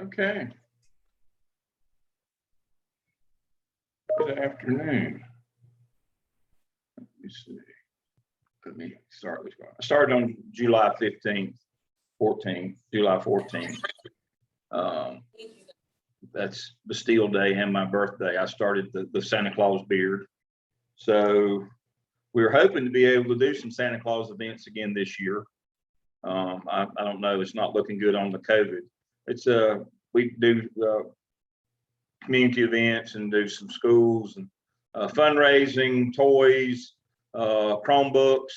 Okay. Good afternoon. Let me see. Let me start with. I started on July 15th, 14th, July 14th. That's Bastille Day and my birthday. I started the Santa Claus beard. So we were hoping to be able to do some Santa Claus events again this year. I don't know. It's not looking good on the COVID. It's we do community events and do some schools and fundraising, toys, Chromebooks.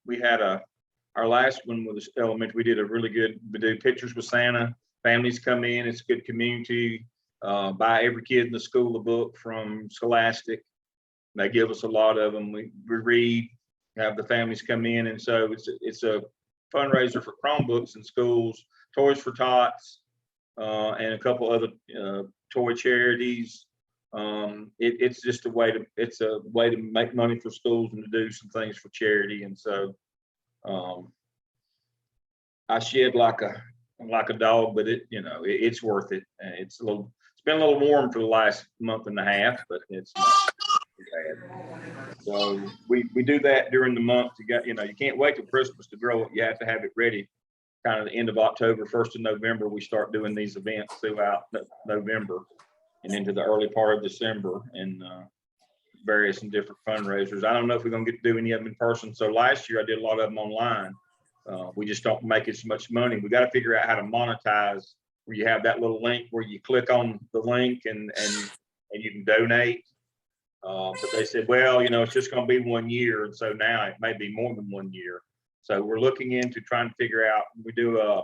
We had our last one was elementary. We did a really good. We do pictures with Santa. Families come in. It's a good community. Buy every kid in the school a book from Scholastic. They give us a lot of them. We read. Have the families come in, and so it's a fundraiser for Chromebooks in schools, Toys for Tots, and a couple other toy charities. It's just a way to make money for schools and to do some things for charity. And so I shed like a dog, but it's worth it. It's been a little warm for the last month and a half, but it's not bad. So we do that during the month to get, you can't wait till Christmas to grow it. You have to have it ready kind of the end of October, 1st of November. We start doing these events throughout November and into the early part of December, and various and different fundraisers. I don't know if we're going to get to do any of them in person. So last year I did a lot of them online. We just don't make as much money. We got to figure out how to monetize, where you have that little link where you click on the link and you can donate. But they said, well, it's just going to be 1 year. And so now it may be more than 1 year. So we're looking into trying to figure out, we do a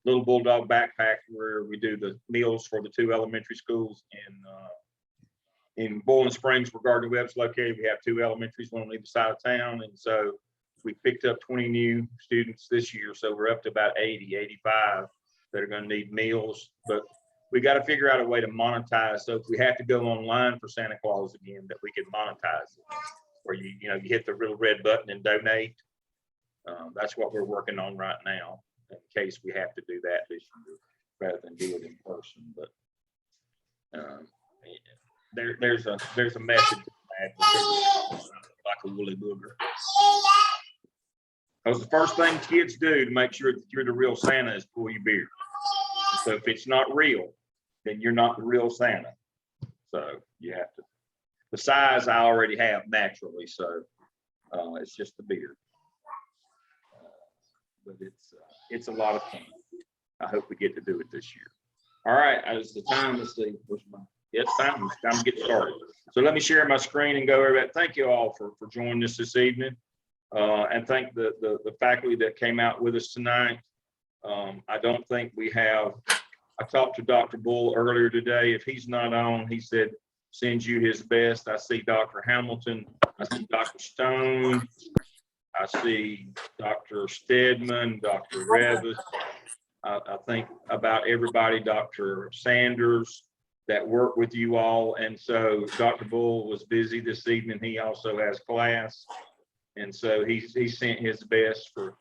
little bulldog backpack where we do the meals for the 2 elementary schools in Boiling Springs, where Gardner Webb's located. We have 2 elementaries, one on either side of town. And so we picked up 20 new students this year. So we're up to about 80, 85 that are going to need meals. But we got to figure out a way to monetize. So if we have to go online for Santa Claus again, that we can monetize it, where you hit the little red button and donate. That's what we're working on right now, in case we have to do that this year rather than do it in person. But there's a method to that, like a woolly booger. Because the first thing kids do to make sure that you're the real Santa is pull your beard. So if it's not real, then you're not the real Santa. So you have to. The size I already have naturally, so it's just the beard. But it's a lot of fun. I hope we get to do it this year. All right, as the time, let's see. It's time to get started. So let me share my screen and go over that. Thank you all for joining us this evening, and thank the faculty that came out with us tonight. I don't think we have. I talked to Dr. Bull earlier today. If he's not on, he said sends you his best. I see Dr. Hamilton. I see Dr. Stone. I see Dr. Stedman, Dr. Revis. I think about everybody, Dr. Sanders, that work with you all. And so Dr. Bull was busy this evening. He also has class. And so he sent his best for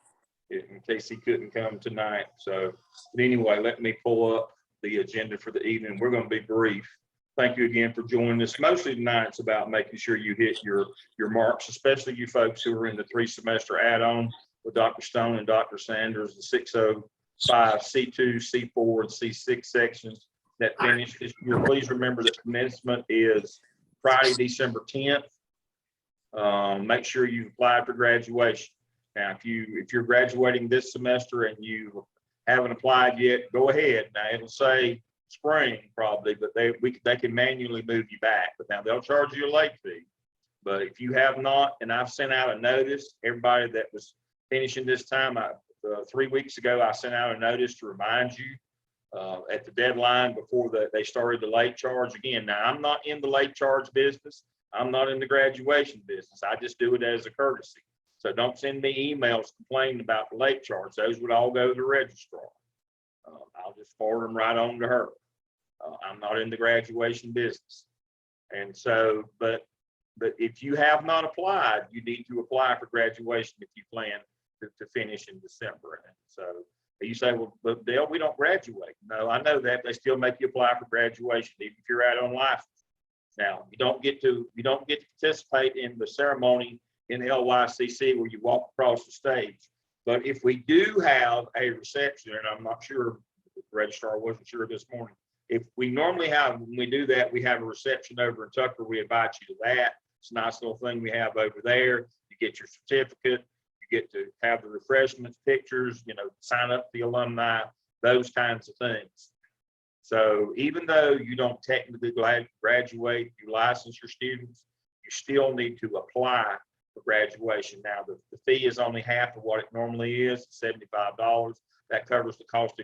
in case he couldn't come tonight. So but anyway, let me pull up the agenda for the evening. We're going to be brief. Thank you again for joining us. Mostly tonight it's about making sure you hit your marks, especially you folks who are in the 3-semester add-on with Dr. Stone and Dr. Sanders, the 605, C2, C4, and C6 sections that finished this year. Please remember that commencement is Friday, December 10th. Make sure you apply for graduation. Now, if you're graduating this semester and you haven't applied yet, go ahead. Now it'll say spring probably, but they can manually move you back. But now they'll charge you a late fee. But if you have not, and I've sent out a notice, everybody that was finishing this time, 3 weeks ago, I sent out a notice to remind you at the deadline before they started the late charge again. Now I'm not in the late charge business. I'm not in the graduation business. I just do it as a courtesy. So don't send me emails complaining about the late charge. Those would all go to the registrar. I'll just forward them right on to her. I'm not in the graduation business. And so, but if you have not applied, you need to apply for graduation if you plan to finish in December. And so You say, well, but Dale, we don't graduate. No, I know that. They still make you apply for graduation, even if you're out on license. Now, you don't get to participate in the ceremony in the LYCC where you walk across the stage. But if we do have a reception, and I'm not sure, the registrar wasn't sure this morning, if we normally have, when we do that, we have a reception over in Tucker. We invite you to that. It's a nice little thing we have over there. You get your certificate. You get to have the refreshments, pictures, you know, sign up the alumni, those kinds of things. So even though you don't technically graduate, you license your students, you still need to apply for graduation. Now, the fee is only half of what it normally is, $75. That covers the cost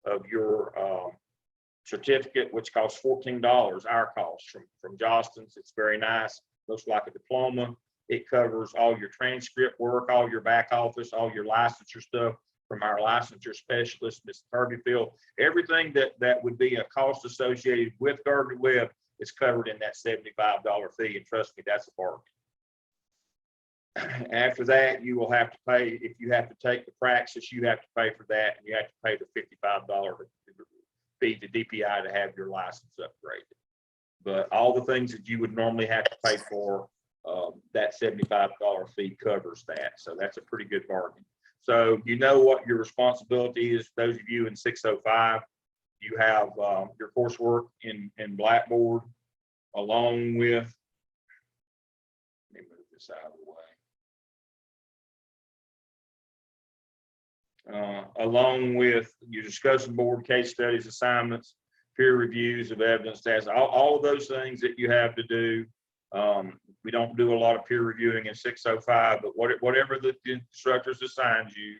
of your certificate, which costs $14, our cost from Johnston's. It's very nice, looks like a diploma. It covers all your transcript work, all your back office, all your licensure stuff from our licensure specialist, Ms. Kirbyfield. Everything that would be a cost associated with Gardner-Webb is covered in that $75 fee, and trust me, that's a bargain. After that, you will have to pay, if you have to take the praxis, you have to pay for that, and you have to pay the $55 fee to DPI to have your license upgraded. But all the things that you would normally have to pay for, that $75 fee covers that. So that's a pretty good bargain. So you know what your responsibility is. Those of you in 605, you have your coursework in Blackboard, along with, let me move this out of the way, along with your discussion board, case studies, assignments, peer reviews of evidence, all of those things that you have to do. We don't do a lot of peer reviewing in 605, but whatever the instructors assigns you,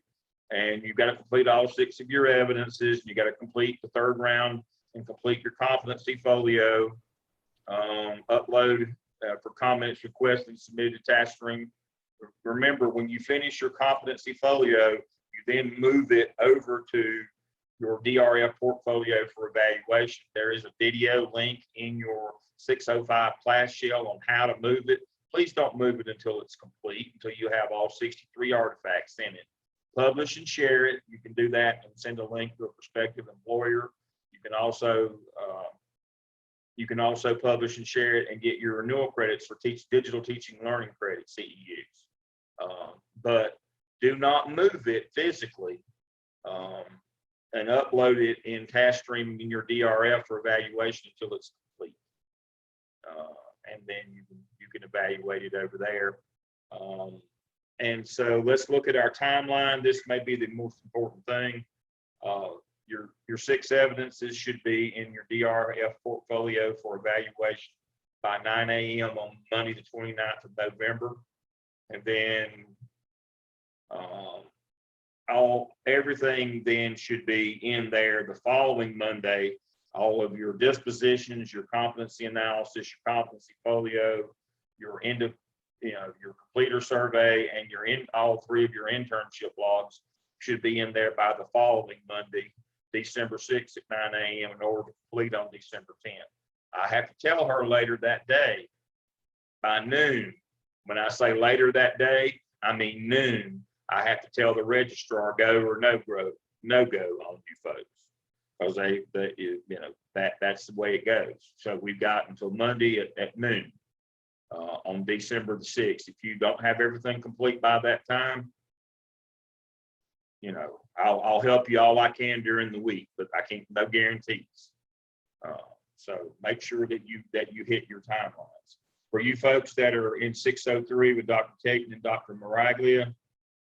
and you've got to complete all 6 of your evidences, and you got to complete the 3rd round and complete your competency folio, upload for comments requested, submitted to task stream. Remember, when you finish your competency folio, you then move it over to your DRF portfolio for evaluation. There is a video link in your 605 class shell on how to move it. Please don't move it until it's complete, until you have all 63 artifacts in it. Publish and share it. You can do that and send a link to a prospective employer. You can also publish and share it and get your renewal credits for digital teaching learning credit, CEUs. But do not move it physically and upload it in task stream in your DRF for evaluation until it's complete. And then you can evaluate it over there. And so let's look at our timeline. This may be the most important thing. Your 6 evidences should be in your DRF portfolio for evaluation by 9 a.m. on Monday, the 29th of November. And then everything then should be in there the following Monday. All of your dispositions, your competency analysis, your competency folio, your your completer survey, and all 3 of your internship logs should be in there by the following Monday, December 6th at 9 a.m. in order to complete on December 10th. I have to tell her later that day by noon. When I say later that day, I mean noon. I have to tell the registrar go or no go on you folks. Because that's the way it goes. So we've got until Monday at noon on December the 6th. If you don't have everything complete by that time, I'll help you all I can during the week, but I can't, no guarantees. So make sure that you hit your timelines. For you folks that are in 603 with Dr. Caton and Dr. Maraglia,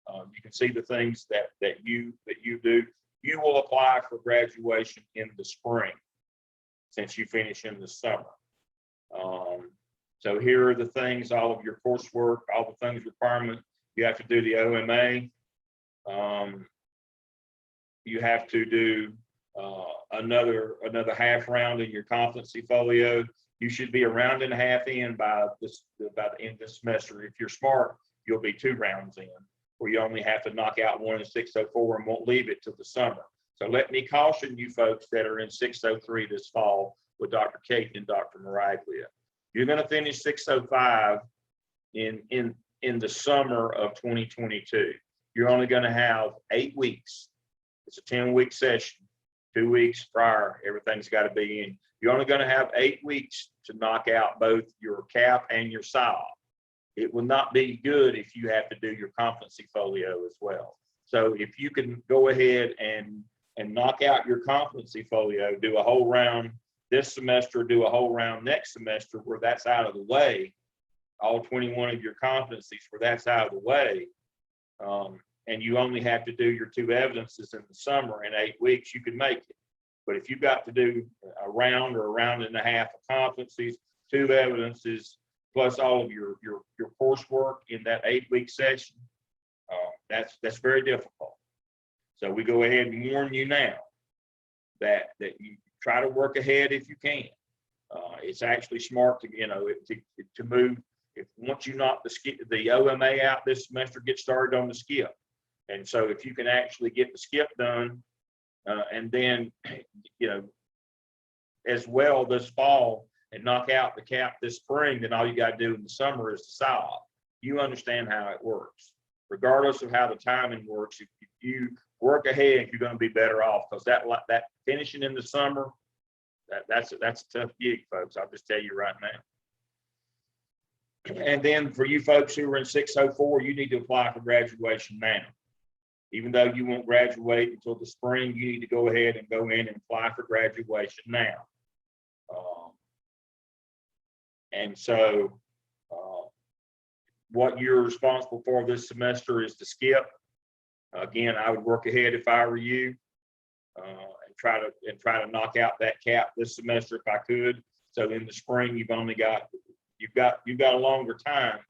you can see the things that you do. You will apply for graduation in the spring since you finish in the summer. So here are the things, all of your coursework, all the things requirement. You have to do the OMA. You have to do another half round in your competency folio. You should be a round and a half in by the end of the semester. If you're smart, you'll be 2 rounds in, where you only have to knock out 1 in 604 and won't leave it till the summer. So let me caution you folks that are in 603 this fall with Dr. Caton and Dr. Maraglia. You're going to finish 605 in the summer of 2022. You're only going to have 8 weeks It's a 10-week session. 2 weeks prior, everything's got to be in. You're only going to have 8 weeks to knock out both your cap and your PSYOP. It will not be good if you have to do your competency folio as well. So if you can go ahead and knock out your competency folio, do a whole round this semester, do a whole round next semester where that's out of the way, all 21 of your competencies where that's out of the way, and you only have to do your 2 evidences in the summer in 8 weeks, you can make it. But if you've got to do a round or a round and a half of competencies, 2 evidences, plus all of your coursework in that 8-week session, that's very difficult. So we go ahead and warn you now that you try to work ahead if you can. It's actually smart to, to move. If once you knock the OMA out this semester, get started on the skip. And so if you can actually get the skip done, and then, as well this fall, and knock out the cap this spring, then all you got to do in the summer is the PSYOP. You understand how it works. Regardless of how the timing works, if you work ahead, you're going to be better off, because that finishing in the summer, that's a tough gig, folks. I'll just tell you right now. And then for you folks who are in 604, you need to apply for graduation now. Even though you won't graduate until the spring, you need to go ahead and go in and apply for graduation now. And so what you're responsible for this semester is to skip. Again, I would work ahead if I were you, and try to knock out that cap this semester if I could. So in the spring, you've got a longer time,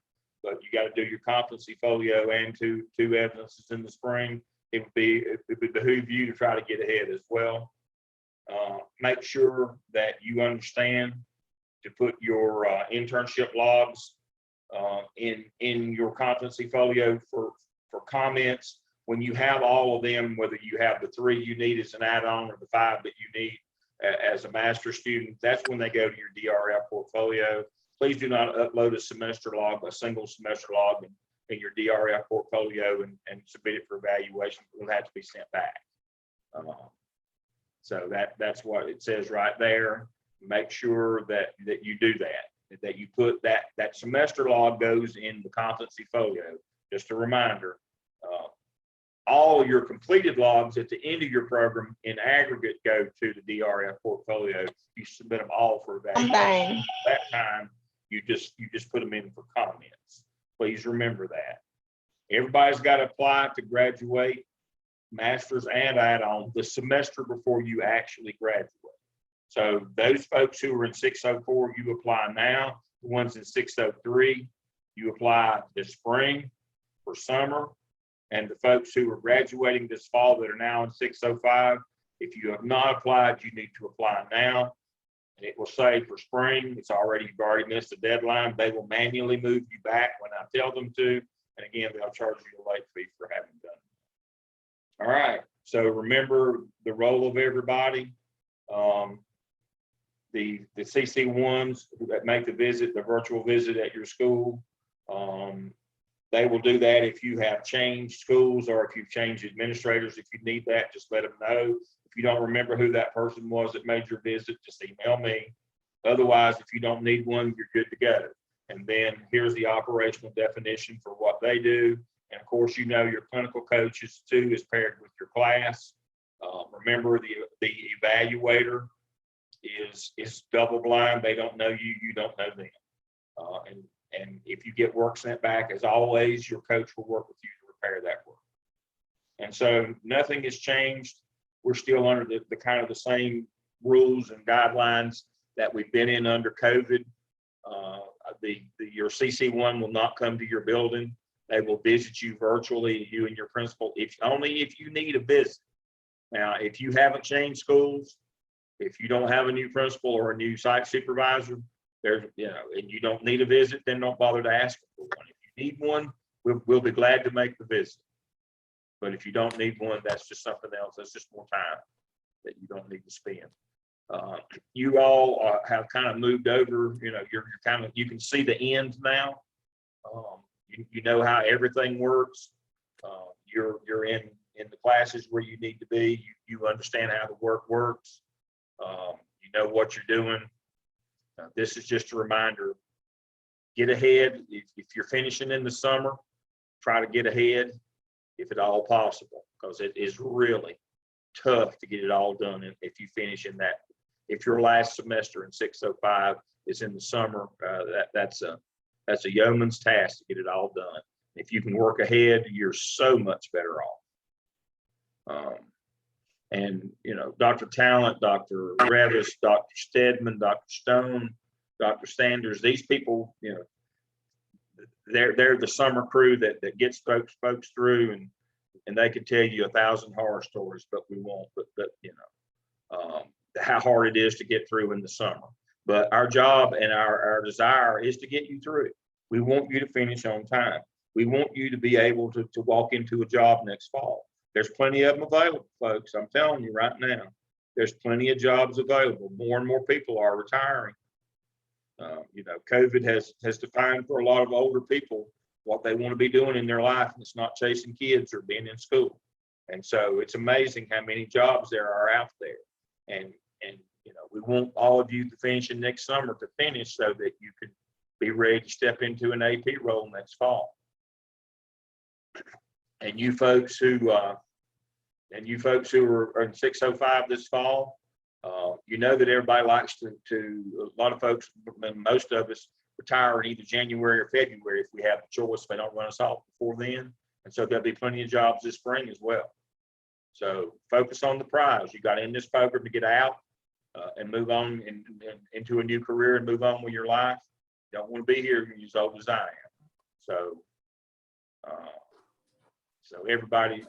but you got to do your competency folio and two evidences in the spring. It would behoove you to try to get ahead as well. Make sure that you understand to put your internship logs in your competency folio for comments. When you have all of them, whether you have the 3 you need as an add-on or the 5 that you need as a master's student, that's when they go to your DRL portfolio. Please do not upload a semester log, a single semester log in your DRL portfolio and submit it for evaluation. It will have to be sent back. So that's what it says right there. Make sure that you do that you put that semester log goes in the competency folio. Just a reminder, all your completed logs at the end of your program in aggregate go to the DRF portfolio. You submit them all for evaluation. That time, you just put them in for comments. Please remember that. Everybody's got to apply to graduate, master's and add-on, the semester before you actually graduate. So those folks who are in 604, you apply now. The ones in 603, you apply this spring for summer. And the folks who are graduating this fall that are now in 605, if you have not applied, you need to apply now. And it will say for spring, you've already missed the deadline. They will manually move you back when I tell them to. And again, they'll charge you a late fee for having done it. All right. So remember the role of everybody. The CC1s that make the visit, the virtual visit at your school, they will do that if you have changed schools or if you've changed administrators. If you need that, just let them know. If you don't remember who that person was that made your visit, just email me. Otherwise, if you don't need one, you're good to go. And then here's the operational definition for what they do. And of course, your clinical coaches too is paired with your class. Remember, the evaluator is double blind. They don't know you, you don't know them. And if you get work sent back, as always, your coach will work with you to repair that work. And so nothing has changed. We're still under the kind of the same rules and guidelines that we've been in under COVID. Your CC1 will not come to your building. They will visit you virtually, you and your principal, only if you need a visit. Now, if you haven't changed schools, if you don't have a new principal or a new site supervisor, and you don't need a visit, then don't bother to ask for one. If you need one, we'll be glad to make the visit. But if you don't need one, that's just something else. That's just more time that you don't need to spend. You all have kind of moved over. You can see the end now. You know how everything works. You're in in the classes where you need to be. You understand how the work works. You know what you're doing. This is just a reminder. Get ahead. If you're finishing in the summer, try to get ahead if at all possible, because it is really tough to get it all done if you finish in that. If your last semester in 605 is in the summer, that's a yeoman's task to get it all done. If you can work ahead, you're so much better off. And you know, Dr. Talent, Dr. Revis, Dr. Stedman, Dr. Stone, Dr. Sanders, these people, you know, they're the summer crew that gets folks through, and they could tell you 1,000 horror stories, but we won't. But you know, how hard it is to get through in the summer. But our job and our desire is to get you through it. We want you to finish on time. We want you to be able to walk into a job next fall. There's plenty of them available, folks. I'm telling you right now, there's plenty of jobs available. More and more people are retiring. You know, COVID has defined for a lot of older people what they want to be doing in their life, and it's not chasing kids or being in school. And so it's amazing how many jobs there are out there. And you know, we want all of you to finish in next summer to finish so that you could be ready to step into an AP role next fall. And you folks who are in 605 this fall, you know that everybody likes to a lot of folks, most of us retire in either January or February if we have the choice. They don't run us off before then. And so there'll be plenty of jobs this spring as well. So focus on the prize. You got in this program to get out and move on into a new career and move on with your life. You don't want to be here as old as I am. So everybody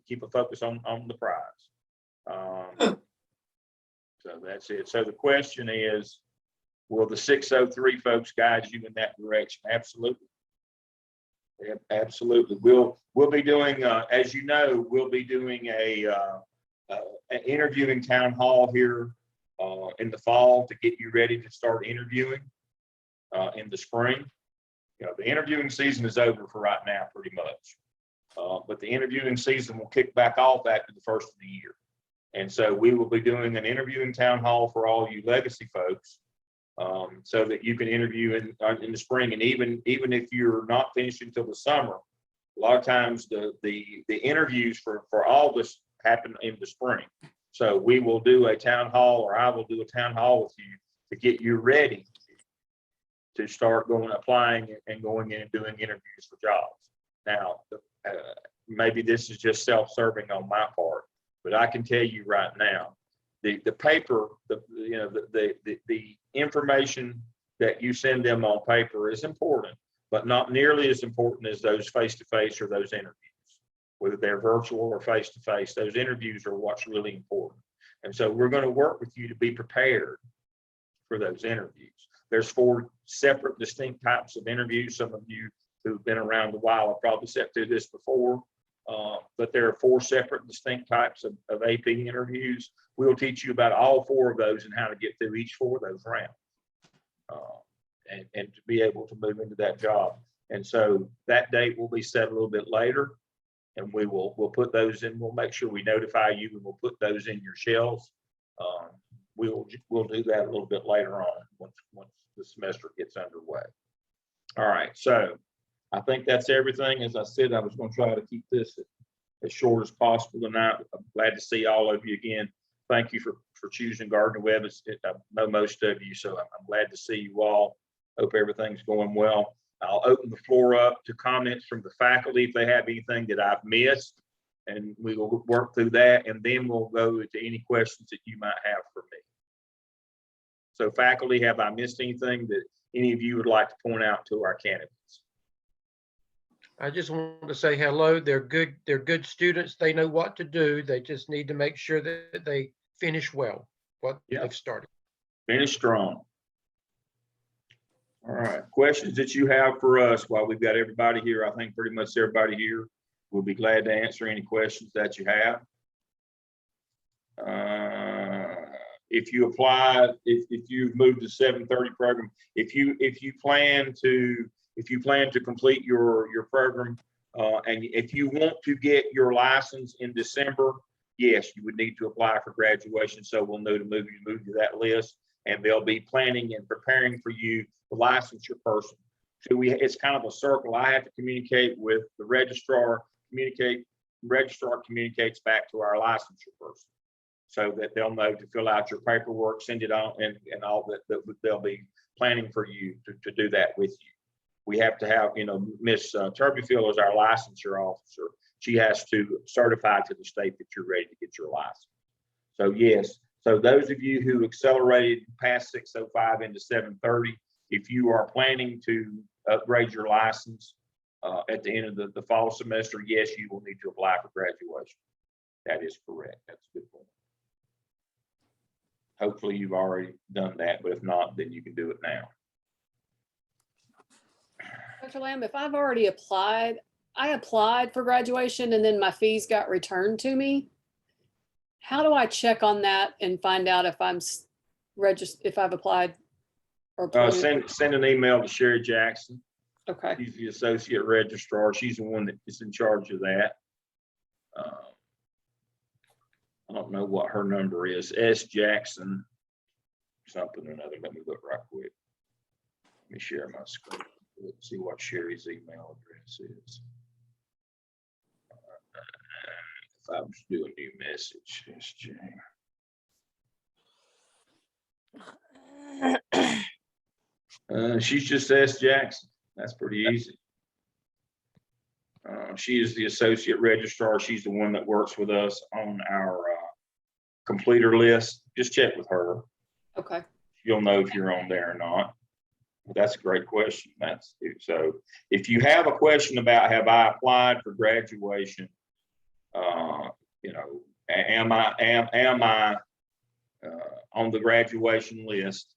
keep a focus on the prize. So that's it. So the question is, will the 603 folks guide you in that direction? Absolutely. Absolutely. We'll be doing, as you know, we'll be doing an interviewing town hall here in the fall to get you ready to start interviewing in the spring. You know, the interviewing season is over for right now, pretty much. But the interviewing season will kick back off after the first of the year. And so we will be doing an interviewing town hall for all you legacy folks, so that you can interview in the spring. And even if you're not finished until the summer, a lot of times the interviews for all this happen in the spring. So we will do a town hall, or I will do a town hall with you to get you ready to start applying and going in and doing interviews for jobs. Now, maybe this is just self-serving on my part, but I can tell you right now, the paper, the information that you send them on paper is important, but not nearly as important as those face-to-face or those interviews. Whether they're virtual or face-to-face, those interviews are what's really important. And so we're going to work with you to be prepared for those interviews. There's 4 separate, distinct types of interviews. Some of you who've been around a while have probably sat through this before. But there are 4 separate, distinct types of AP interviews. We'll teach you about all 4 of those and how to get through each 4 of those rounds, and to be able to move into that job. And so that date will be set a little bit later, and we'll put those in. We'll make sure we notify you, and we'll put those in your shells. We'll do that a little bit later on once the semester gets underway. All right, so I think that's everything. As I said, I was going to try to keep this as short as possible tonight. I'm glad to see all of you again. Thank you for choosing Gardner Webb. I know most of you, so I'm glad to see you all. Hope everything's going well. I'll open the floor up to comments from the faculty if they have anything that I've missed, and we will work through that, and then we'll go to any questions that you might have for me. So faculty, have I missed anything that any of you would like to point out to our candidates? I just want to say hello. They're good students. They know what to do. They just need to make sure that they finish well what they've started. Finish strong. All right, questions that you have for us while we've got everybody here. I think pretty much everybody here will be glad to answer any questions that you have. If you apply, if you've moved to 730 program, if you plan to complete your program And if you want to get your license in December, yes, you would need to apply for graduation. So we'll know to move to that list, and they'll be planning and preparing for you the licensure person. So it's kind of a circle. I have to communicate with the registrar, registrar communicates back to our licensure person, so that they'll know to fill out your paperwork, send it on, and all that they'll be planning for you to do that with you. We have to have, Miss Turbyfield is our licensure officer. She has to certify to the state that you're ready to get your license. So yes, so those of you who accelerated past 605 into 730, if you are planning to upgrade your license at the end of the fall semester, yes, you will need to apply for graduation. That is correct. That's a good point. Hopefully you've already done that, but if not, then you can do it now. Dr. Lamb, if I've already applied, I applied for graduation and then my fees got returned to me. How do I check on that and find out if I'm registered, if I've applied or send an email to Sherry Jackson. Okay. She's the associate registrar. She's the one that is in charge of that. I don't know what her number is. S Jackson something or another. Let me look right quick. Let me share my screen. Let's see what Sherry's email address is. If I was doing a new message, SJ. She's just S Jackson. That's pretty easy. She is the associate registrar. She's the one that works with us on our completer list. Just check with her. Okay. You'll know if you're on there or not. That's a great question. So if you have a question about have I applied for graduation, am I on the graduation list?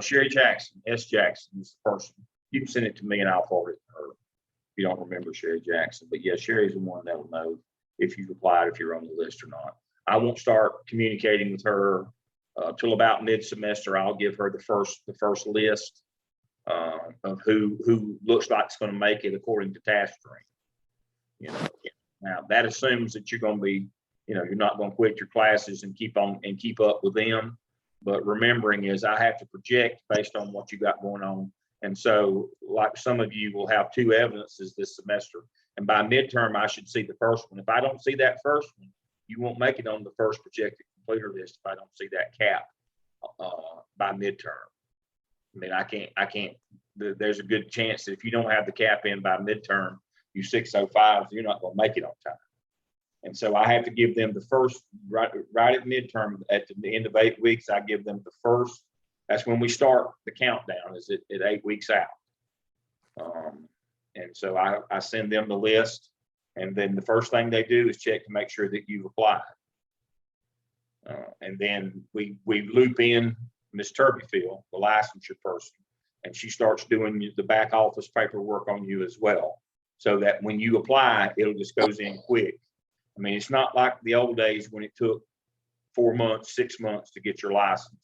Sherry Jackson, S Jackson is the person. You can send it to me and I'll forward it to her. If you don't remember Sherry Jackson, but yeah, Sherry's the one that will know if you've applied, if you're on the list or not. I won't start communicating with her till about mid-semester. I'll give her the first list of who looks like it's going to make it according to task stream. Now that assumes that you're going to be, you're not going to quit your classes and keep up with them. But remembering is I have to project based on what you got going on. And so like some of you will have 2 evidences this semester. And by midterm, I should see the first one. If I don't see that first one, you won't make it on the first projected completer list if I don't see that cap by midterm. I mean, I can't, there's a good chance that if you don't have the cap in by midterm, you 605, you're not going to make it on time. And so I have to give them the first, right at midterm, at the end of 8 weeks, I give them the first. That's when we start the countdown, is at 8 weeks out. And so I send them the list, and then the first thing they do is check to make sure that you've applied. And then we loop in Ms. Turbyfield, the licensure person, and she starts doing the back office paperwork on you as well, so that when you apply, it'll just goes in quick. I mean, it's not like the old days when it took 4 months, 6 months to get your license.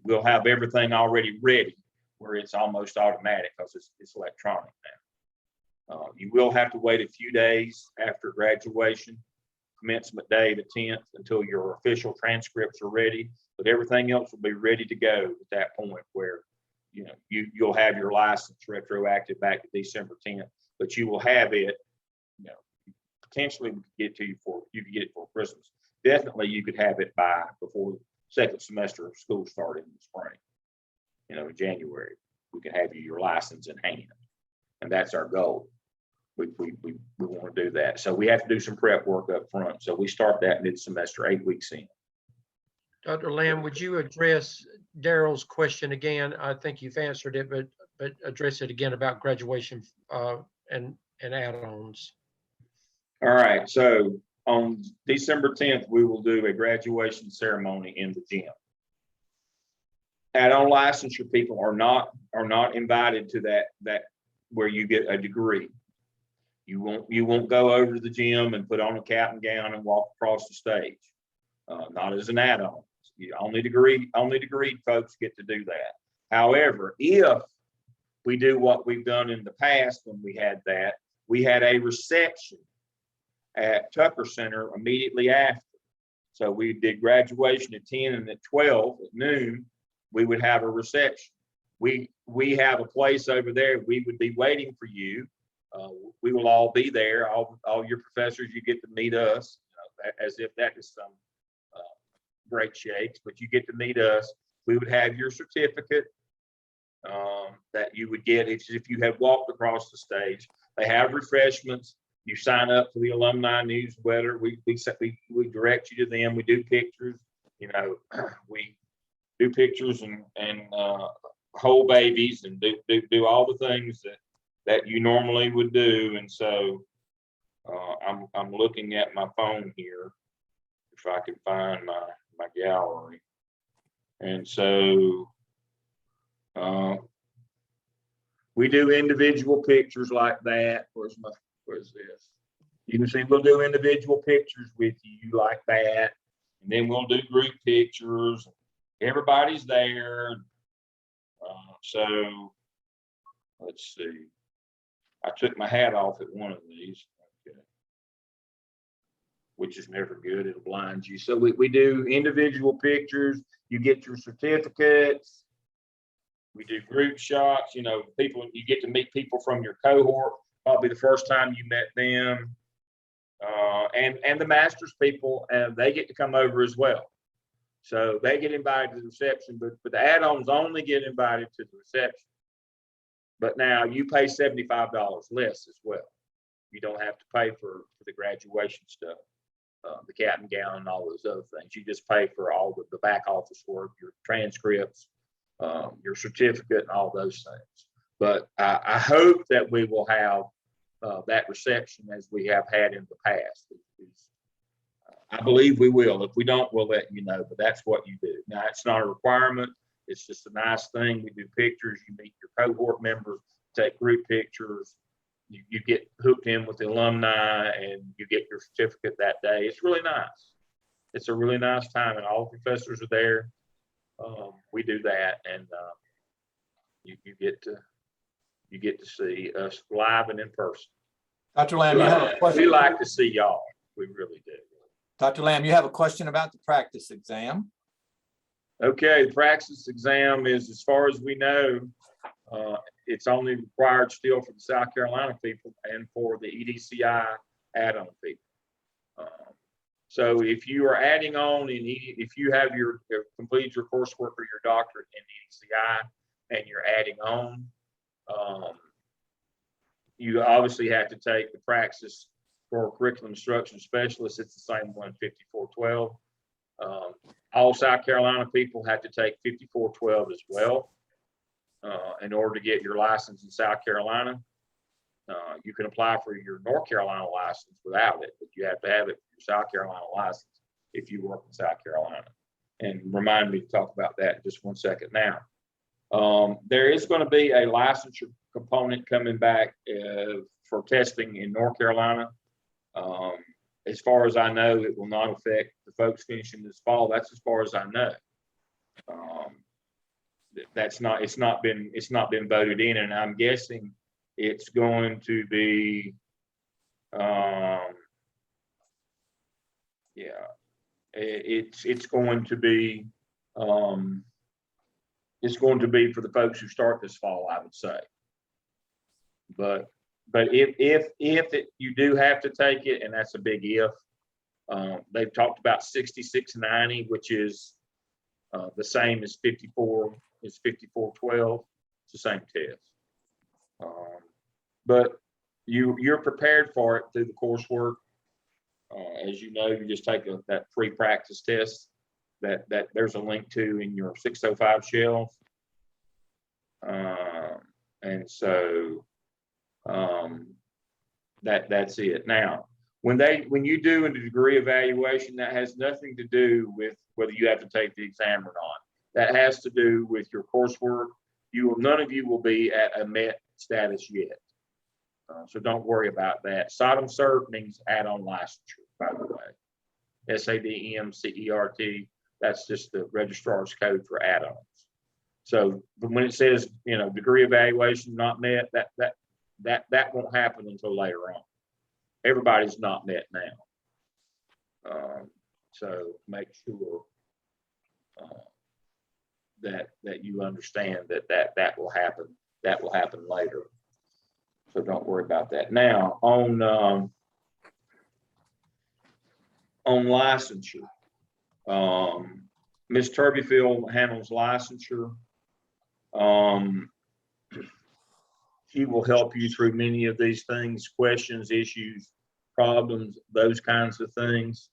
We'll have everything already ready where it's almost automatic because it's electronic now. You will have to wait a few days after graduation, commencement day, the 10th, until your official transcripts are ready, but everything else will be ready to go at that point where, you'll have your license retroactive back to December 10th, but you will have it, potentially we could get to you could get it for Christmas. Definitely you could have it before second semester of school started in the spring. In January, we could have your license in hand, and that's our goal. We want to do that. So we have to do some prep work up front. So we start that mid-semester, 8 weeks in. Dr. Lamb, would you address Daryl's question again? I think you've answered it, but address it again about graduation and add-ons. All right. So on December 10th, we will do a graduation ceremony in the gym. Add-on licensure people are not invited to that where you get a degree. You won't go over to the gym and put on a cap and gown and walk across the stage. Not as an add-on. Only degreed folks get to do that. However, if we do what we've done in the past when we had that, we had a reception at Tucker Center immediately after. So we did graduation at 10, and at 12 at noon, we would have a reception. We have a place over there. We would be waiting for you. We will all be there. All your professors, you get to meet us, as if that is some great shakes, but you get to meet us. We would have your certificate that you would get if you had walked across the stage. They have refreshments. You sign up for the alumni newsletter. We direct you to them. We do pictures. We do pictures and hold babies and do all the things that you normally would do. And so I'm looking at my phone here if I can find my gallery. And so we do individual pictures like that. Where's this? You can see we'll do individual pictures with you like that. And then we'll do group pictures. Everybody's there. So let's see. I took my hat off at one of these, okay, which is never good. It'll blind you. So we do individual pictures. You get your certificates. We do group shots. People, you get to meet people from your cohort. Probably the first time you met them. And the master's people, and they get to come over as well. So they get invited to the reception, but the add-ons only get invited to the reception. But now you pay $75 less as well. You don't have to pay for the graduation stuff, the cap and gown and all those other things. You just pay for all the back office work, your transcripts, your certificate and all those things. But I hope that we will have that reception as we have had in the past. I believe we will. If we don't, we'll let you know, but that's what you do. Now, it's not a requirement. It's just a nice thing. We do pictures. You meet your cohort members, take group pictures. You get hooked in with the alumni and you get your certificate that day. It's really nice. It's a really nice time, and all the professors are there. We do that, and you get to see us live and in person. Dr. Lamb, you have a question. We like to see y'all. We really do. Dr. Lamb, you have a question about the practice exam. Okay, the practice exam is, as far as we know, it's only required still for the South Carolina people and for the EDCI add-on people. So if you are adding on, if you have completed your coursework or your doctorate in EDCI and you're adding on, you obviously have to take the praxis for curriculum instruction specialist. It's the same one, 5412. All South Carolina people have to take 5412 as well in order to get your license in South Carolina. You can apply for your North Carolina license without it, but you have to have it for your South Carolina license if you work in South Carolina. And remind me to talk about that in just 1 second now. There is going to be a licensure component coming back for testing in North Carolina. As far as I know, it will not affect the folks finishing this fall. That's as far as I know. It's not been voted in, and I'm guessing it's going to be, it's going to be for the folks who start this fall, I would say. But if you do have to take it, and that's a big if, they've talked about 6690, which is the same as 5412. It's the same test. But you're prepared for it through the coursework. As you know, you just take that free practice test that there's a link to in your 605 shelf. And so that's it. Now, when you do a degree evaluation, that has nothing to do with whether you have to take the exam or not. That has to do with your coursework. None of you will be at a MET status yet. So don't worry about that. Sodom Cert means add-on licensure, by the way. SADMCERT, that's just the registrar's code for add-ons. So but when it says, degree evaluation not met, that won't happen until later on. Everybody's not met now. So make sure that you understand that will happen. That will happen later. So don't worry about that. Now on licensure, Ms. Turbyfield handles licensure. She will help you through many of these things, questions, issues, problems, those kinds of things.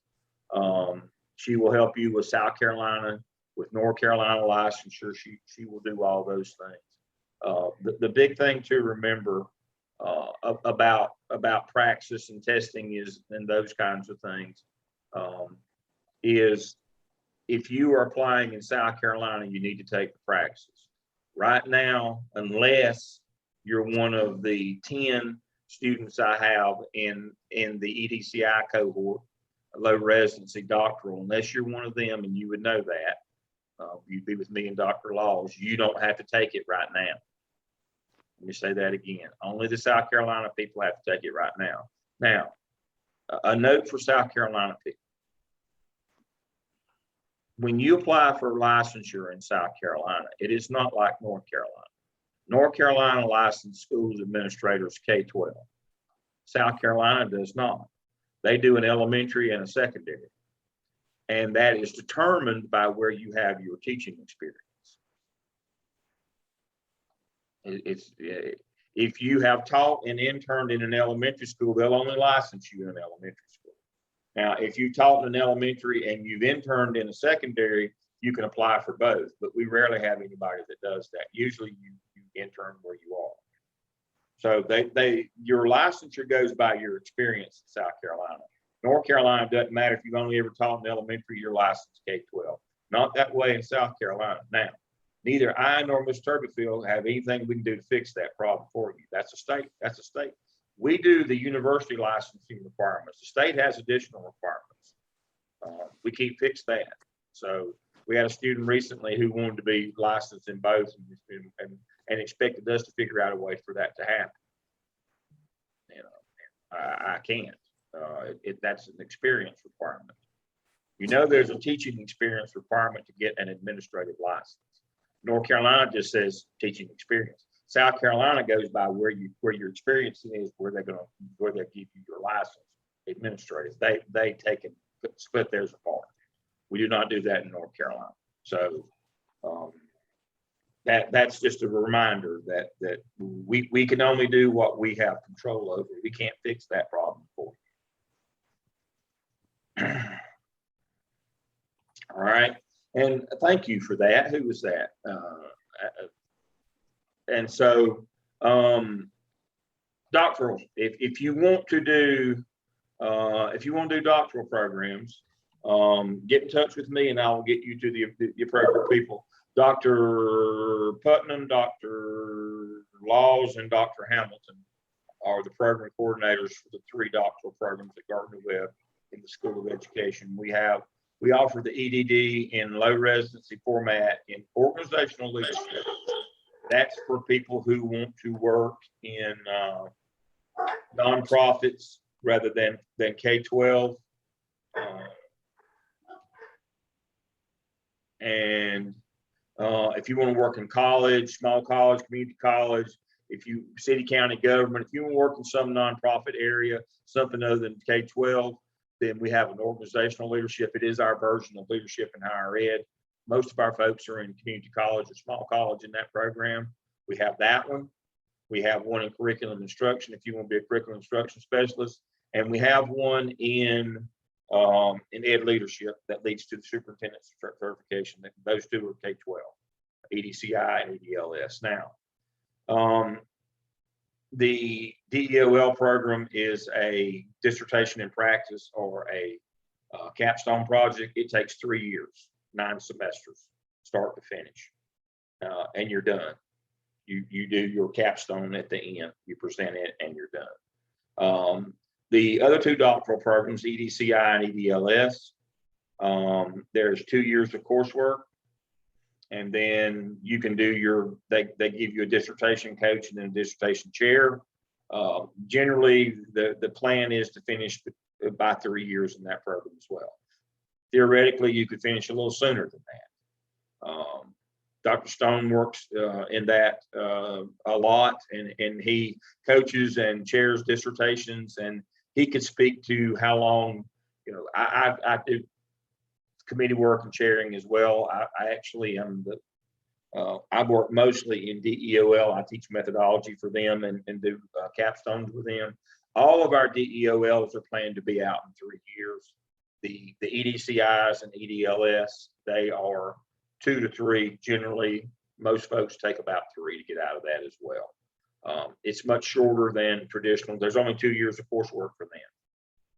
She will help you with South Carolina, with North Carolina licensure. She will do all those things. The big thing to remember about praxis and testing and those kinds of things is if you are applying in South Carolina, you need to take the praxis. Right now, unless you're one of the 10 students I have in the EDCI cohort, low residency doctoral, unless you're one of them, and you would know that, you'd be with me and Dr. Laws, you don't have to take it right now. Let me say that again. Only the South Carolina people have to take it right now. Now, a note for South Carolina people. When you apply for licensure in South Carolina, it is not like North Carolina. North Carolina licensed schools administrators K-12. South Carolina does not. They do an elementary and a secondary. And that is determined by where you have your teaching experience. If you have taught and interned in an elementary school, they'll only license you in an elementary school. Now, if you taught in an elementary and you've interned in a secondary, you can apply for both, but we rarely have anybody that does that. Usually you intern where you are. So your licensure goes by your experience in South Carolina. North Carolina doesn't matter if you've only ever taught in elementary, you're licensed K-12. Not that way in South Carolina. Now, neither I nor Ms. Turbyfield have anything we can do to fix that problem for you. That's a state. That's a state. We do the university licensing requirements. The state has additional requirements. We can't fix that. So we had a student recently who wanted to be licensed in both and expected us to figure out a way for that to happen. You know, I can't. That's an experience requirement. You know, there's a teaching experience requirement to get an administrative license. North Carolina just says teaching experience. South Carolina goes by where your experience is, where they give you your license. Administrative, they take and split theirs apart. We do not do that in North Carolina. So that's just a reminder that we can only do what we have control over. We can't fix that problem for you. All right, and thank you for that. Who was that? And so, doctoral. If you want to do doctoral programs, get in touch with me, and I will get you to the appropriate people. Dr. Putnam, Dr. Laws, and Dr. Hamilton are the program coordinators for the 3 doctoral programs at Gardner-Webb in the School of Education. We offer the EDD in low residency format in organizational leadership. That's for people who want to work in nonprofits rather than K-12. And if you want to work in college, small college, community college, city, county government, if you want to work in some nonprofit area, something other than K-12, then we have an organizational leadership. It is our version of leadership in higher ed. Most of our folks are in community college or small college in that program. We have that one. We have one in curriculum instruction if you want to be a curriculum instruction specialist. And we have one in ed leadership that leads to the superintendent's certification. Those 2 are K-12, EDCI and EDLS. Now, the DEOL program is a dissertation in practice or a capstone project. It takes 3 years, 9 semesters, start to finish, and you're done. You do your capstone at the end, you present it, and you're done. The other 2 doctoral programs, EDCI and EDLS, there's 2 years of coursework, and then you can do they give you a dissertation coach and then a dissertation chair, Generally, the plan is to finish by 3 years in that program as well. Theoretically, you could finish a little sooner than that. Dr. Stone works in that a lot, and he coaches and chairs dissertations, and he could speak to how long, I do committee work and chairing as well. I actually am I work mostly in DEOL. I teach methodology for them and do capstones with them. All of our DEOLs are planned to be out in 3 years. The EDCIs and EDLS, they are 2 to 3. Generally, most folks take about 3 to get out of that as well. It's much shorter than traditional. There's only 2 years of coursework for them.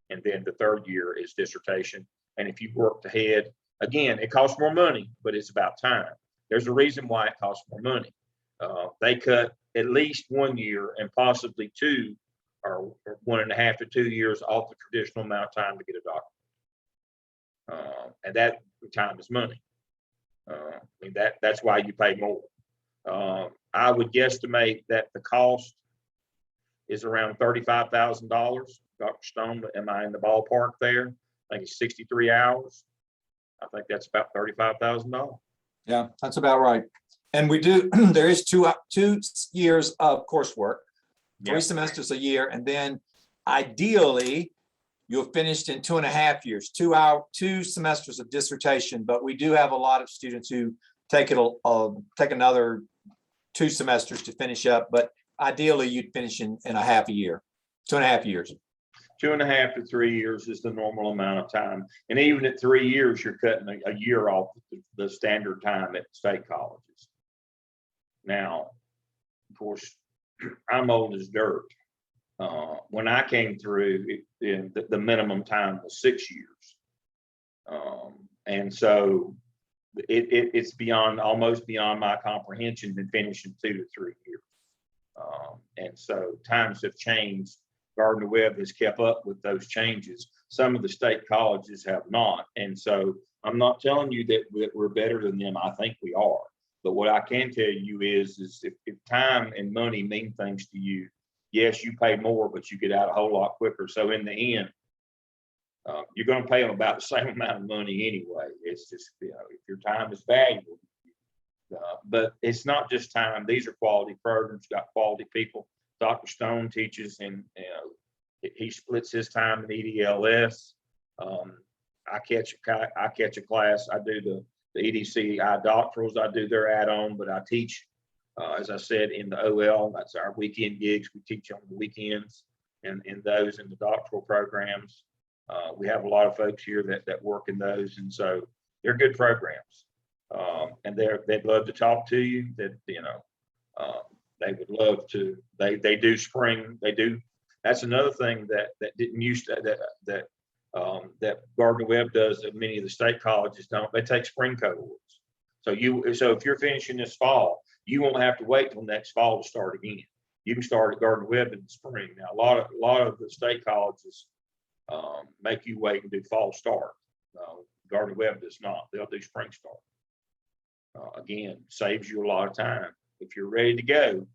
And then the 3rd year is dissertation. And if you worked ahead, again, it costs more money, but it's about time. There's a reason why it costs more money. They cut at least 1 year and possibly 2 or 1.5 to 2 years off the traditional amount of time to get a doctorate. And that time is money. That's why you pay more. I would guesstimate that the cost is around $35,000. Dr. Stone, am I in the ballpark there? I think it's 63 hours. I think that's about $35,000. Yeah, that's about right. And we do, there is 2 years of coursework, 3 semesters a year, and then ideally you'll finished in 2.5 years, 2 semesters of dissertation. But we do have a lot of students who take another 2 semesters to finish up. But ideally, you'd finish in a half a year, 2.5 years. 2.5 to 3 years is the normal amount of time. And even at 3 years, you're cutting a year off the standard time at state colleges. Now, of course, I'm old as dirt. When I came through, the minimum time was 6 years. And so it's almost beyond my comprehension to finish in 2 to 3 years. And so times have changed. Gardner-Webb has kept up with those changes. Some of the state colleges have not. And so I'm not telling you that we're better than them. I think we are. But what I can tell you is if time and money mean things to you, yes, you pay more, but you get out a whole lot quicker. So in the end, you're going to pay them about the same amount of money anyway. It's just, if your time is valuable. But it's not just time. These are quality programs, got quality people. Dr. Stone teaches, and he splits his time in EDLS. I catch a class. I do the EDCI doctorals. I do their add-on, but I teach, as I said, in the OL. That's our weekend gigs. We teach on the weekends and in those in the doctoral programs. We have a lot of folks here that work in those, and so they're good programs. And they'd love to talk to you. They would love to. They do spring. They do. That's another thing that didn't used to, that Gardner-Webb does that many of the state colleges don't. They take spring cohorts. So if you're finishing this fall, you won't have to wait till next fall to start again. You can start at Gardner-Webb in the spring. Now a lot of the state colleges make you wait and do fall start. Gardner-Webb does not. They'll do spring start. Again, saves you a lot of time. If you're ready to go,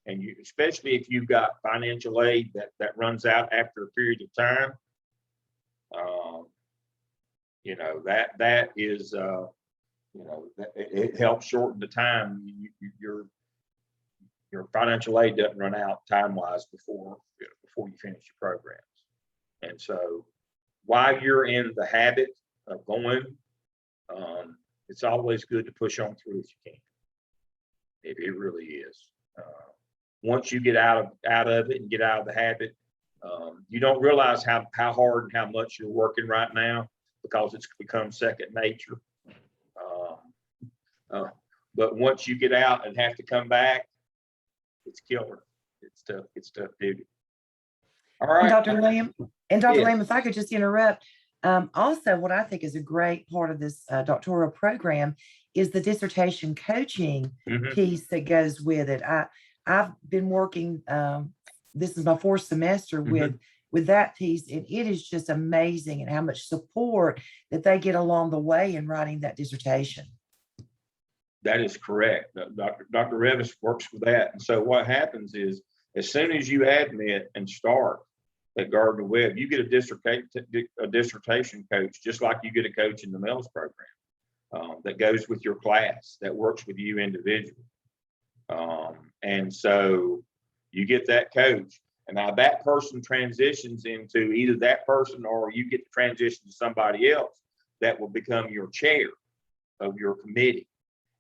and especially if you've got financial aid that runs out after a period of time, that is, it helps shorten the time. Your financial aid doesn't run out time-wise before you finish your programs. And so while you're in the habit of going, it's always good to push on through if you can. It really is. Once you get out of it and get out of the habit, you don't realize how hard and how much you're working right now because it's become second nature. But once you get out and have to come back, it's killer. It's tough duty. All right. And Dr. Yeah. Lamb, if I could just interrupt, also what I think is a great part of this doctoral program is the dissertation coaching piece that goes with it. I've been working, this is my 4th semester with that piece, and it is just amazing and how much support that they get along the way in writing that dissertation. That is correct. Dr. Revis works with that. And so what happens is As soon as you admit and start at Gardner Webb, you get a dissertation coach, just like you get a coach in the MELS program, that goes with your class, that works with you individually. And so you get that coach, and now that person transitions into either that person, or you get to transition to somebody else that will become your chair of your committee.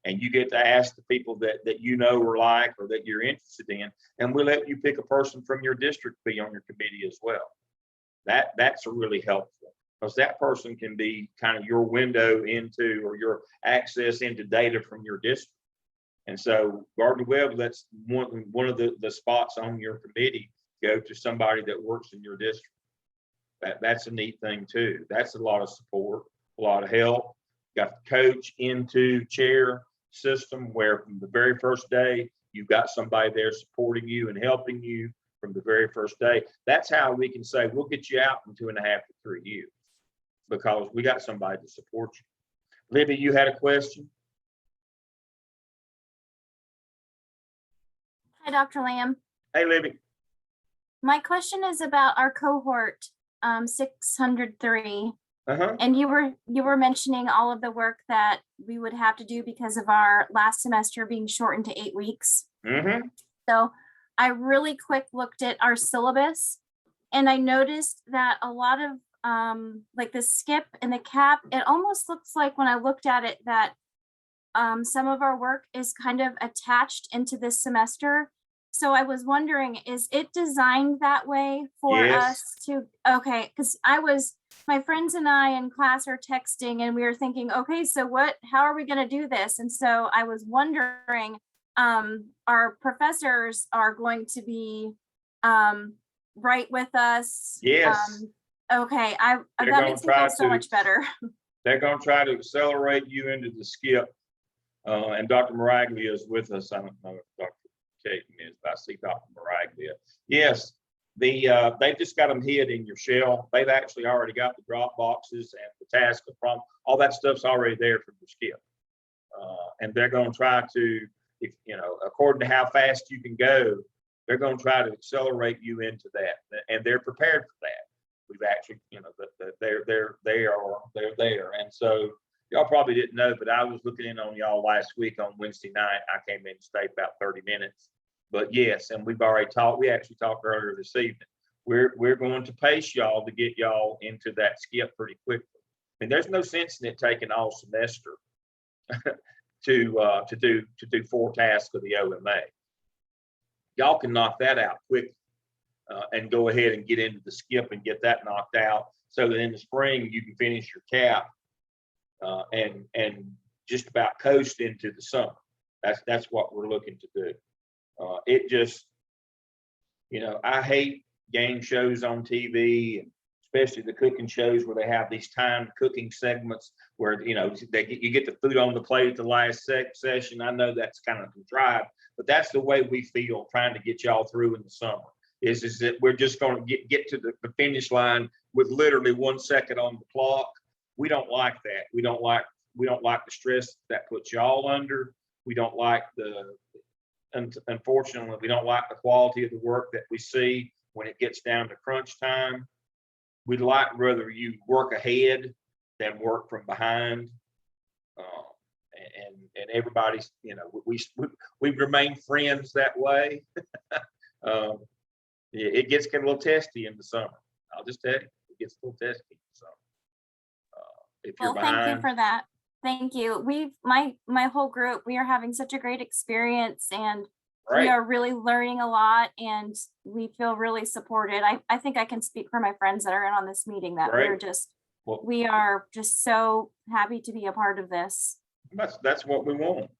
And you get to ask the people that you know or like, or that you're interested in, and we'll let you pick a person from your district to be on your committee as well. That's really helpful, because that person can be kind of your window into, or your access into data from your district. And so Gardner Webb lets one of the spots on your committee go to somebody that works in your district. That's a neat thing too. That's a lot of support, a lot of help. Got the coach into chair system, where from the very first day, you've got somebody there supporting you and helping you from the very first day. That's how we can say we'll get you out in 2.5 to 3 years, because we got somebody to support you. Libby, you had a question? Hi, Dr. Lamb. Hey, Libby. My question is about our cohort 603. Uh-huh. And you were mentioning all of the work that we would have to do because of our last semester being shortened to 8 weeks. Mm-hmm. So I really quick looked at our syllabus, and I noticed that a lot of like the skip and the cap, it almost looks like when I looked at it that some of our work is kind of attached into this semester. So I was wondering, is it designed that way for Yes. us to, okay, because my friends and I in class are texting, and we were thinking, okay, so how are we going to do this? And so I was wondering, our professors are going to be right with us. Yes. Okay, They're that gonna makes me try feel so to- much better. They're going to try to accelerate you into the skip. And Dr. Maraglia is with us. I don't know if Dr. Caton is, but I see Dr. Maraglia. Yes, they've just got them hid in your shell. They've actually already got the drop boxes and the task, the prompt, all that stuff's already there from your skip. And they're going to try to, if according to how fast you can go, they're going to try to accelerate you into that, and they're prepared for that. We've actually, they're there, and so y'all probably didn't know, but I was looking in on y'all last week on Wednesday night. I came in and stayed about 30 minutes, but yes, and we've already talked. We actually talked earlier this evening. We're going to pace y'all to get y'all into that skip pretty quickly. I mean, there's no sense in it taking all semester to do 4 tasks of the OMA. Y'all can knock that out quickly and go ahead and get into the skip and get that knocked out, so that in the spring you can finish your cap and just about coast into the summer. That's what we're looking to do. It just, I hate game shows on TV, and especially the cooking shows where they have these timed cooking segments where, you get the food on the plate at the last session. I know that's kind of contrived, but that's the way we feel trying to get y'all through in the summer, is that we're just going to get to the finish line with literally 1 second on the clock. We don't like that. We don't like the stress that puts y'all under. We don't like unfortunately, we don't like the quality of the work that we see when it gets down to crunch time. We'd like rather you work ahead than work from behind. And everybody's, we remain friends that way. It gets a little testy in the summer. I'll just tell you, it gets a little testy in the summer. If you're Well, thank you behind, for that. Thank you. My whole group, we are having such a great experience, and we right? are really learning a lot, and we feel really supported. I think I can speak for my friends that are in on this meeting that Great. Well, we are just so happy to be a part of this. that's what we want.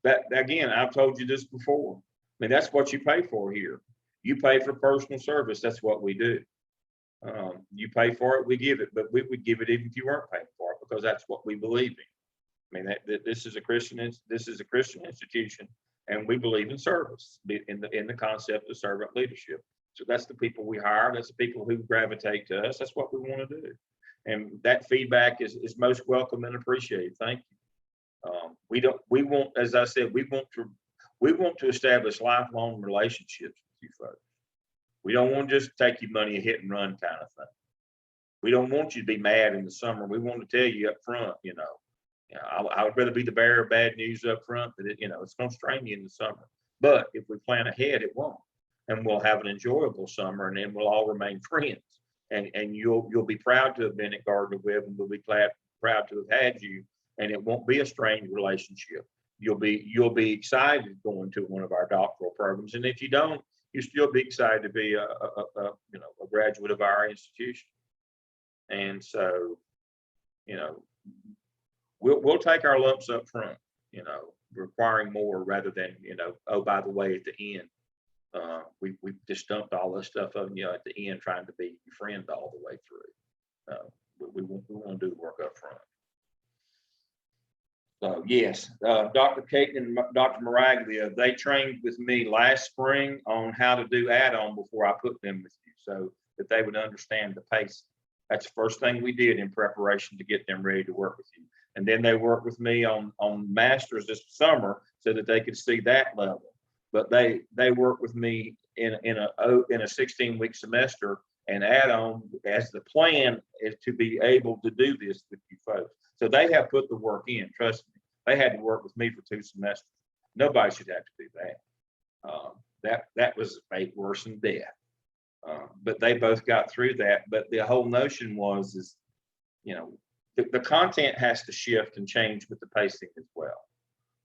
That, again, I've told you this before. I mean, that's what you pay for here. You pay for personal service. That's what we do. You pay for it, we give it, but we would give it even if you weren't paying for it, because that's what we believe in. I mean, this is a Christian institution, and we believe in service, in the concept of servant leadership. So that's the people we hire. That's the people who gravitate to us. That's what we want to do, and that feedback is most welcome and appreciated. Thank you. As I said, we want to establish lifelong relationships with you folks. We don't want to just take your money and hit and run kind of thing. We don't want you to be mad in the summer. We want to tell you up front, you know, I would rather be the bearer of bad news up front, but it's going to strain you in the summer. But if we plan ahead, it won't. And we'll have an enjoyable summer, and then we'll all remain friends. And you'll be proud to have been at Gardner Webb, and we'll be proud to have had you. And it won't be a strained relationship. You'll be excited going to one of our doctoral programs. And if you don't, you'll still be excited to be a graduate of our institution. And so, we'll take our lumps up front, requiring more rather than, oh, by the way, at the end, we just dumped all this stuff on you at the end, trying to be your friend all the way through. We want to do the work up front. So yes, Dr. Caton and Dr. Maraglia, they trained with me last spring on how to do add-on before I put them with you, so that they would understand the pace. That's the first thing we did in preparation to get them ready to work with you. And then they worked with me on masters this summer so that they could see that level. But they worked with me in a 16-week semester, and add-on as the plan is to be able to do this with you folks. So they have put the work in, trust me. They had to work with me for 2 semesters. Nobody should have to do that. That was made worse than death. But they both got through that. But the whole notion is the content has to shift and change with the pacing as well.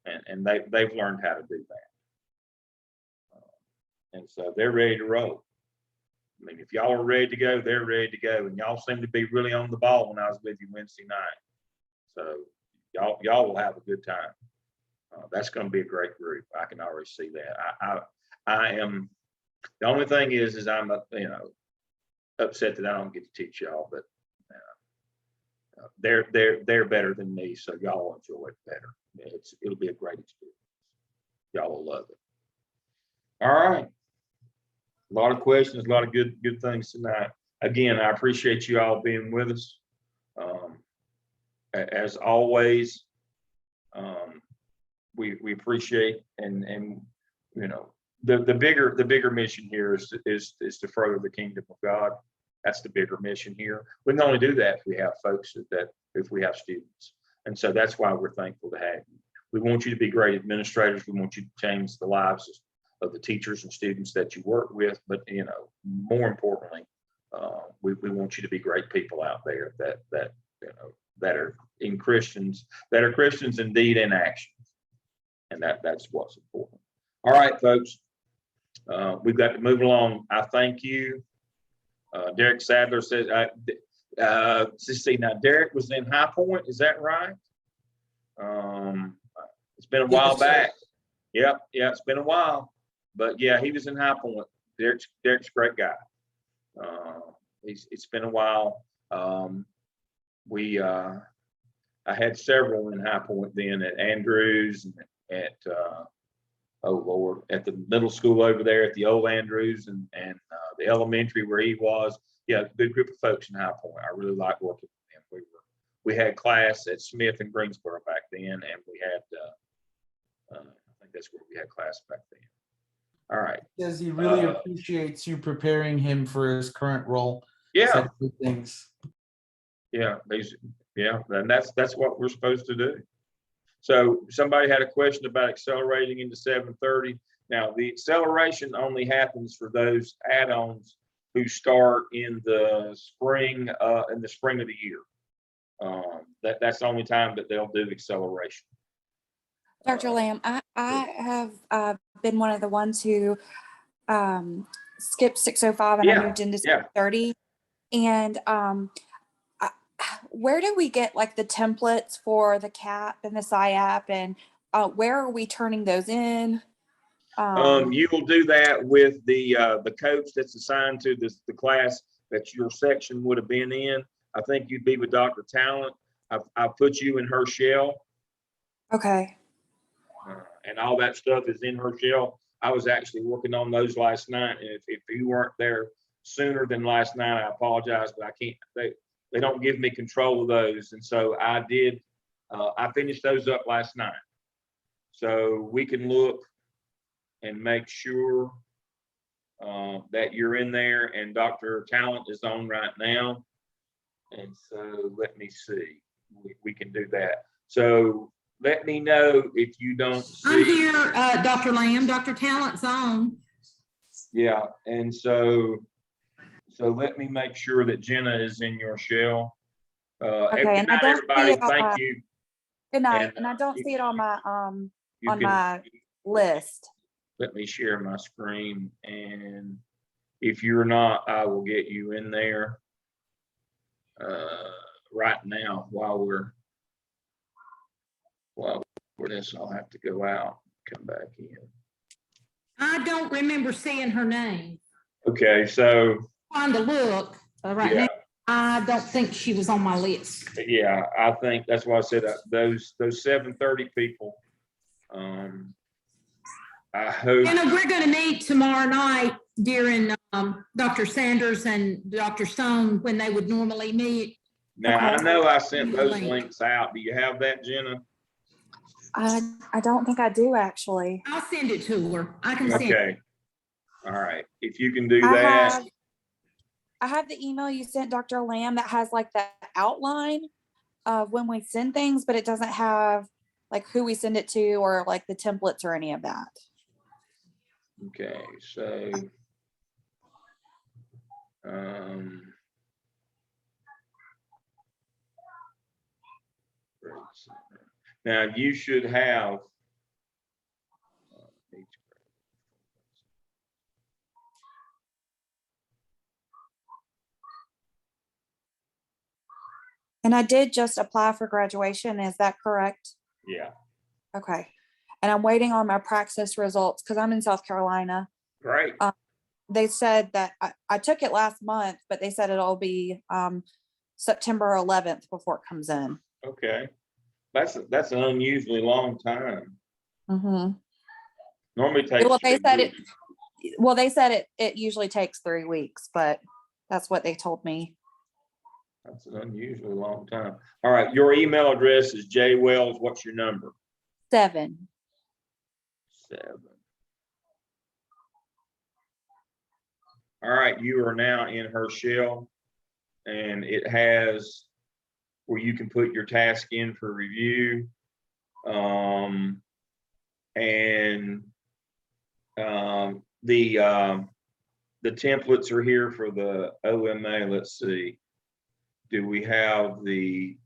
And they've learned how to do that. And so they're ready to roll. I mean, if y'all are ready to go, they're ready to go. And y'all seem to be really on the ball when I was with you Wednesday night. So y'all will have a good time. That's going to be a great group. I can already see that. I am. The only thing is I'm upset that I don't get to teach y'all, but they're better than me, so y'all enjoy it better. It'll be a great experience. Y'all will love it. All right. A lot of questions, a lot of good things tonight. Again, I appreciate you all being with us. As always, we appreciate and the bigger mission here is to further the kingdom of God. That's the bigger mission here. We can only do that if we have folks if we have students. And so that's why we're thankful to have you. We want you to be great administrators. We want you to change the lives of the teachers and students that you work with. But, more importantly, we want you to be great people out there that are Christians in deed and action. And that's what's important. All right, folks, we've got to move along. I thank you. Derek Sadler says, let's see now, Derek was in High Point, is that right? It's been a while back. Yeah, it's been a while, but yeah, he was in High Point. Derek's a great guy. It's been a while. I had several in High Point then at Andrews and at at the middle school over there at the old Andrews and the elementary where he was. Yeah, good group of folks in High Point. I really like working with them. We had class at Smith and Greensboro back then, and we had I think that's where we had class back then. All right. Says he really appreciates you preparing him for his current role. Yeah. Said good things. Yeah, and that's what we're supposed to do. So somebody had a question about accelerating into 7:30. Now the acceleration only happens for those add-ons who start in the spring of the year. That's the only time that they'll do acceleration. Dr. Lamb, I have been one of the ones who skipped 605 and I moved into 630. And where do we get like the templates for the CAP and the SIAP, and where are we turning those in? You will do that with the coach that's assigned to the class that your section would have been in. I think you'd be with Dr. Talent. I've put you in her shell. Okay. And all that stuff is in her shell. I was actually working on those last night. And if you weren't there sooner than last night, I apologize, but I can't. They don't give me control of those. And so I did. I finished those up last night. So we can look and make sure that you're in there, and Dr. Talent is on right now. And so let me see, we can do that. So let me know if you don't I'm see. here, Dr. Lamb, Dr. Talent's on. Yeah, and so let me make sure that Jenna is in your shell. Okay, Good and I night, don't see everybody. it on Thank my- you. Good night, And, and I don't you- see it on my, You on can- my list. Let me share my screen, and if you're not, I will get you in there right now while we're this. I'll have to go out, come back in. I don't remember seeing her name. Okay, so Trying to look right yeah, now. I don't think she was on my list. yeah, I think that's why I said those 7:30 people. I hope. You know, we're going to meet tomorrow night during Dr. Sanders and Dr. Stone when they would normally meet. Now, I Okay. know I sent those Link. links out. Do you have that, Jenna? I don't think I do actually. I'll send it to her. I can send. Okay. All right. If you can do I that. have the email you sent, Dr. Lamb, that has like the outline of when we send things, but it doesn't have like who we send it to or like the templates or any of that. Okay, so. Now you should have. And I did just apply for graduation. Is that correct? Yeah, Okay. And I'm waiting on my praxis results because I'm in South Carolina. great. They said that I took it last month, but they said it'll be September 11th before it comes in. Okay. That's an unusually long time. Mm-hmm. Normally it takes. Well, they 3 said weeks. Well, they said it usually takes 3 weeks, but that's what they told me. That's an unusually long time. All right, your email address is jwells. What's your number? 7. 7. All right, you are now in her shell, and it has where you can put your task in for review. The templates are here for the OMA. Let's see. Do we have the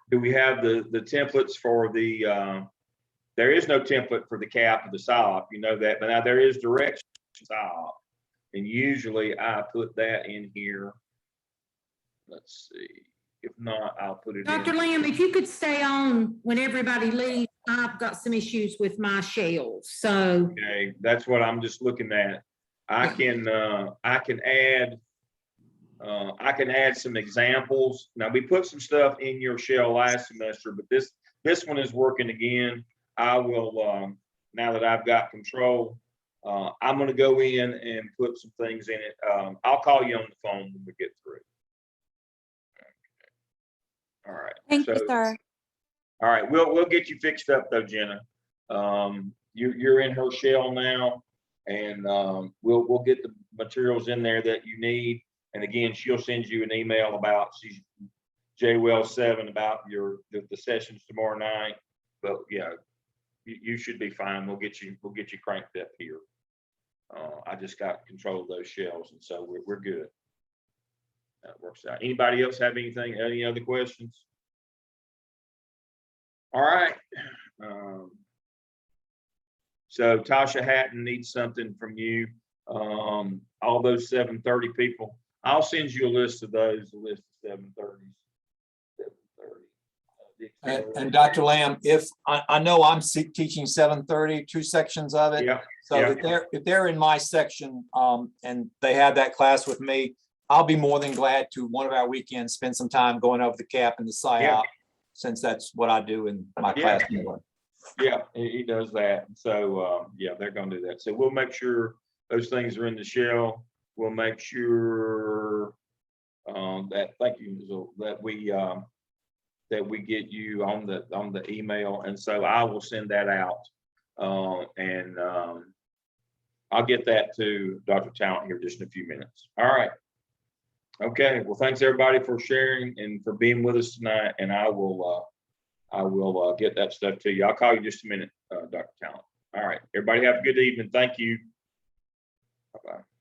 templates for the there is no template for the CAP of the SOP, you know that, but now there is directions SOP, and usually I put that in here. Let's see. If not, I'll put it Dr. in. Lamb, if you could stay on when everybody leaves, I've got some issues with my shells. So Okay, that's what I'm just looking at. I can add some examples. Now, we put some stuff in your shell last semester, but this one is working again. I will, now that I've got control, I'm going to go in and put some things in it. I'll call you on the phone when we get through. All right. Thank you, sir. All right, we'll get you fixed up though, Jenna. You're in her shell now, and we'll get the materials in there that you need. And again, she'll send you an email about JWell 7 about the sessions tomorrow night. But yeah, you should be fine. We'll get you cranked up here. I just got control of those shells, and so we're good. That works out. Anybody else have anything? Any other questions? All right. So Tasha Hatton needs something from you. All those 7:30 people. I'll send you a list of those, a list of 7:30s. 7:30. And Dr. Lamb, if I know I'm teaching 7:30, 2 sections of it. Yeah. So yeah. if they're in my section and they have that class with me, I'll be more than glad to one of our weekends spend some time going over the CAP and the PSYOP, since that's what I do in my class. Yeah, he does that. So yeah, they're going to do that. So we'll make sure those things are in the shell. We'll make sure thank you, that we get you on the email, and so I will send that out, and I'll get that to Dr. Talent here just in a few minutes. All right. Okay, well, thanks everybody for sharing and for being with us tonight, and I will get that stuff to you. I'll call you just a minute, Dr. Talent. All right, everybody have a good evening. Thank you. Bye-bye.